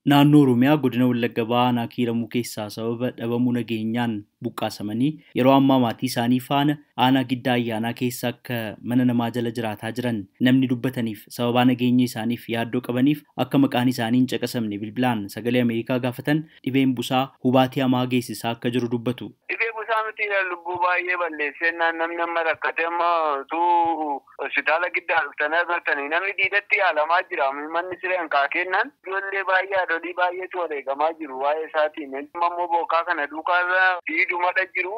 Naannoo Oromiyaa godina Wallagga Bahaa aanaa Kiiramuu keessaa sababa dhabamuu nageenyaan buqqaasamanii yeroo ammaa maatii isaanii faana aanaa Giddaa Ayyaanaa keessa akka mana namaa jala jiraataa jiran namni dubbataniif sababaa nageenya isaaniif yaaddoo qabaniif akka maqaan isaanii hin caqasamne bilbilaan sagalee Ameerikaa gaafatan dhibeen busaa hubaatii hamaa geessisaa akka jiru dubbatu. Miti lubbuu baay'ee balleessennaan namni amma rakkate amma hospitaala Giddaa dhuftanii agartanii namni diidatti yaalamaa jira. Manni sireen kaakennaan ijoollee baay'ee haadholii baay'eetu wareegamaa jiru waa'ee isaatiin. Ammoo bokkaa kana duukaarra diidumadha jiru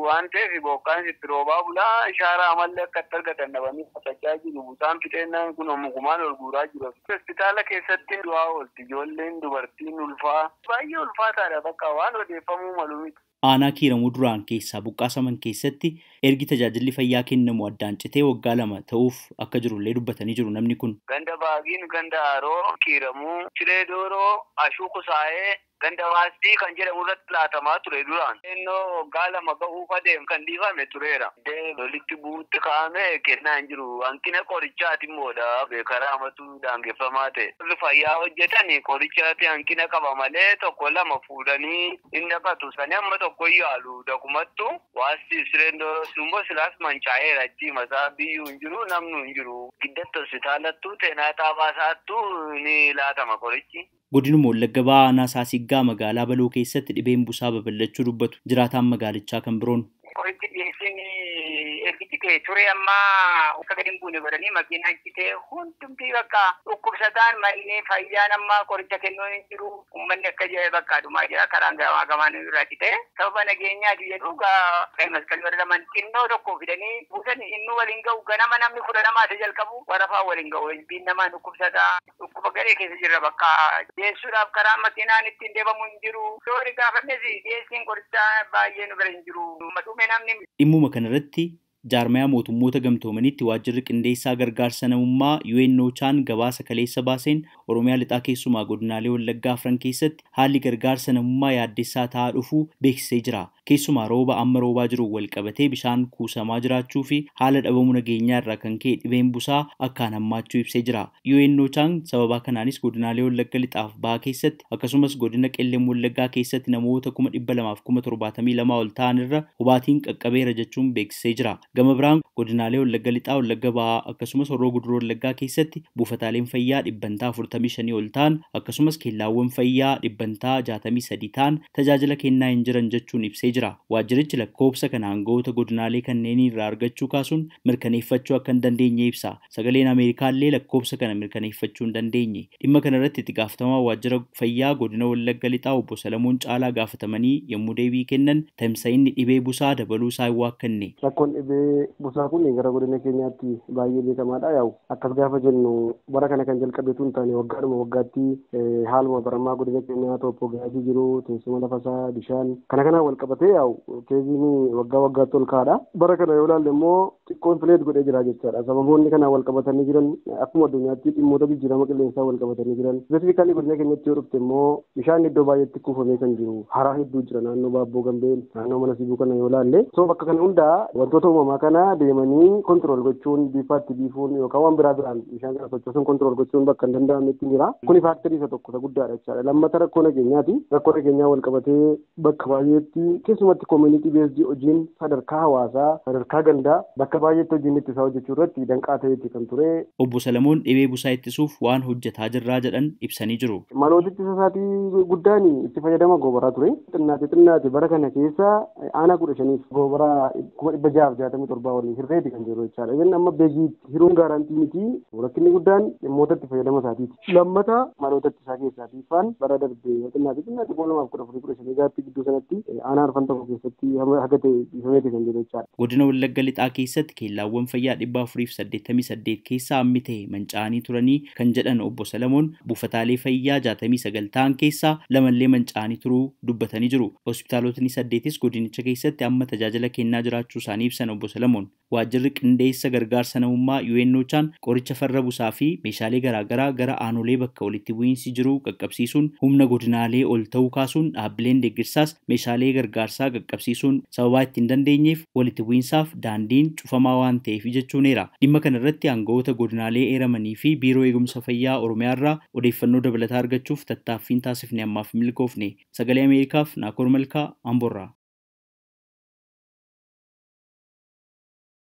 waan ta'eef bokkaan sitti roobaa bulaa shaaraa amallee akka itti argatan dhabanii facachaa jiru. Busaan fixeennaan kun mukumaan ol guuraa jiru. Hospitaala keessatti du'aa oolti ijoolleen dubartiin ulfaa baay'ee ulfaataadha bakka waan odeeffamuu malu miti. Aanaa Kiiramuu duraan keessaa buqqaasaman keessatti ergi tajaajilli fayyaa kennamu addaan citee waggaa 2 ta'uuf akka jirullee dubbatanii jiru namni kun. Ganda Baagiin, Ganda Haroo, Kiiramuu, Ciree Dooroo, Ashuu Kusaayee, Ganda Waastii kan jedhamu irratti laatamaa ture duraan. Innoo waggaa 2 gahuuf adeem kan dhiifame tureera. Lolitti bu'uutti kaa'ame kennaa hin jiru. Hanqina qorichaati immoodha. Karaa amatu daangeffamaa ta'e. Warri fayyaa hojjetan qorichaati hanqina qaba malee 1-2 fuudhanii hin dhaqatu. Sani amma tokko yaalu dakumattu Waastii Cireen Dooroo immoo silaas mancaa'eera achi masaa biyyuu hin jiru namnu hin jiru. Giddatti hospitaalattuu Teenaa Xaabaasaattuu ni laatama qorichi. Godinuma Wallagga Bahaa aanaa Saasiggaa magaalaa Baloo keessatti dhibeen busaa babal'achuu dubbatu jiraataan magaalichaa kan biroon. Qorichi dhiyeessiin ergichi ka'e ture ammaa akka gadi hin buune godhanii makiinaa hojjetee hundumtii bakka dhukkubsataan mallee fayyaan ammaa qoricha kennuun hin jiru. Uummanni akka jedhe bakka adumaa jira karaan gamaa gamaan irraa cite sababa nageenyaati jedhu maskalii warra laman xinnoo tokko fidanii buusan inni waliin ga'u ganama namni 10 jalqabu warafaa waliin ga'u ilbiin namaa dhukkubsataa dhukkuba garee keessa jirra bakka dhiyeessuudhaaf karaa makiinaan ittiin deemamu hin jiru. Yoori gaafannes dhiyeessiin qorichaa baay'ee nu bira hin jiru. Dhimmuma kanarratti jaarmayaa mootummoota gamtoomanitti waajjirri qindeessaa gargaarsa namummaa UNOChaan gabaasa kaleessa baaseen Oromiyaa lixaa keessumaa godinaalee Wallaggaa 4 keessatti haalli gargaarsa namummaa yaaddessaa ta'aa dhufuu beeksisee jira. Keessumaa rooba amma roobaa jiru wal qabatee bishaan kuusamaa jiraachuu fi haala dhabamuu nageenyaa irraa kan ka'e dhibeen busaa akkaan hammaachuu ibsee jira. UNOChaan sababa kanaanis godinaalee Wallagga lixaaf bahaa keessatti akkasumas godina Qellem Wallaggaa keessatti namoota 272 ol ta'an irra hubaatiin qaqqabeera jechuun beeksisee jira. Gama biraan godinaalee Wallagga lixaa Wallagga bahaa akkasumas Horroo Guduroo Wallaggaa keessatti buufataaleen fayyaa 45 ol ta'an akkasumas keellaawwan fayyaa 63 ta'an tajaajila kennaa hin jiran jechuun ibsee jira. Waajjirichi lakkoobsa kana aangawoota godinaalee kanneen irraa argachuu kaasuun mirkaneeffachuu akka hin dandeenye ibsa. Sagaleen Ameerikaa illee lakkoobsa kana mirkaneeffachuu hin dandeenye. Dhimma kana irratti itti gaafatamaa waajjira fayyaa godina Wallagga lixaa obbo Salamoon Caalaa gaafatamanii yommuu deebii kennan tamsa'inni dhibee busaa dabaluu isaa hin waakkanne. Rakkoon dhibee busaa kun gara godina keenyaatti baay'ee beekamaadha. Akkas gaafa jennu bara kana kan jalqabeetu hin taane waggaadhuma waggaatti haaluma baramaa godina keenyaa tooppoogiraafii jiru teessuma lafasaa bishaan kana wal qabatee keeziin waggaa waggaatti ol kaadha. Bara kana yoo ilaalle immoo xiqqoon fileet godhee jira jechaadha. Sababoonni kanaan wal qabatanii jiran akkuma addunyaatti dhimmoota jijjiirama qilleensaa wal qabatanii jiran. Spesifikaalii godina keenyatti yoo dhufte immoo bishaan iddoo baay'eetti kuufamee kan jiru haraa hedduu jira naannoo Baabboo Gambeen naannoo mana Sibuu kana yoo ilaalle. Bakka kana hundaa wantoota uumamaa kana deemanii kontirool gochuun biifaatti biifuun yookaan waan biraan bishaan kana sochoosuun kontirool gochuun bakka hin danda'amnetti jira. Kuni faaktarii isa tokko guddaadha jechaadha. Lammata rakkoo nageenyaati. Rakkoo nageenyaa wal qabatee bakka baay'eetti keessumatti community based hojiin sadarkaa hawaasaa sadarkaa gandaa bakka baay'eetti hojiin ittisaa hojjechuu irratti danqaa ta'etti kan ture. Obbo Salamoon dhibee busaa ittisuuf waan hojjetaa jirraa jedhan ibsanii jiru. Maloota ittisa isaatii guddaan itti fayyadama goobaraa ture. Xinnaate bara kana keessa aanaa 15 goobaraa 667 waliin hirreetti kan jiru jechaadha. Inni amma beekiitti hiruun gaarantii miti rakkinni guddaan dhimmoota itti fayyadama isaatiiti. Lammata maloota ittisaa keessaa fiifaan bara darbee xinnaate 2014 gaatti gidduu sanatti aanaa arfan tokko keessatti haga ta'e dhiifameeti kan jiru jechaadha. Godina Wallagga lixaa keessatti keellaawwan fayyaa 488 keessaa hammi ta'e manca'anii turanii kan jedhan obbo Salamoon buufataalee fayyaa 69 ta'an keessaa 2 manca'anii turuu dubbatanii jiru. Hospitaalotni 8 godinicha keessatti amma tajaajila kennaa jiraachuu isaanii ibsan obbo Salamoon. Waajjirri qindeessa gargaarsa namummaa UNOChaan qoricha farra busaa fi meeshaalee garaagaraa gara aanolee bakka walitti bu'iinsi jiru qaqqabsiisuun humna godinaalee ol ta'uu kaasuun dhaabbileen deeggarsaas meeshaalee gargaarsaa qaqqabsiisuun sababaa itti hin dandeenyeef walitti bu'iinsaaf daandiin cufamaa waan ta'eef jechuuneera. Dhimma kana irratti aangawoota godinaalee eeramanii fi biiroo eegumsa fayyaa Oromiyaarraa odeeffannoo dabalataa argachuuf tattaaffiin taasifne ammaaf milkoofne. Sagalee Ameerikaaf Naakoor Malkaa Amboorraa.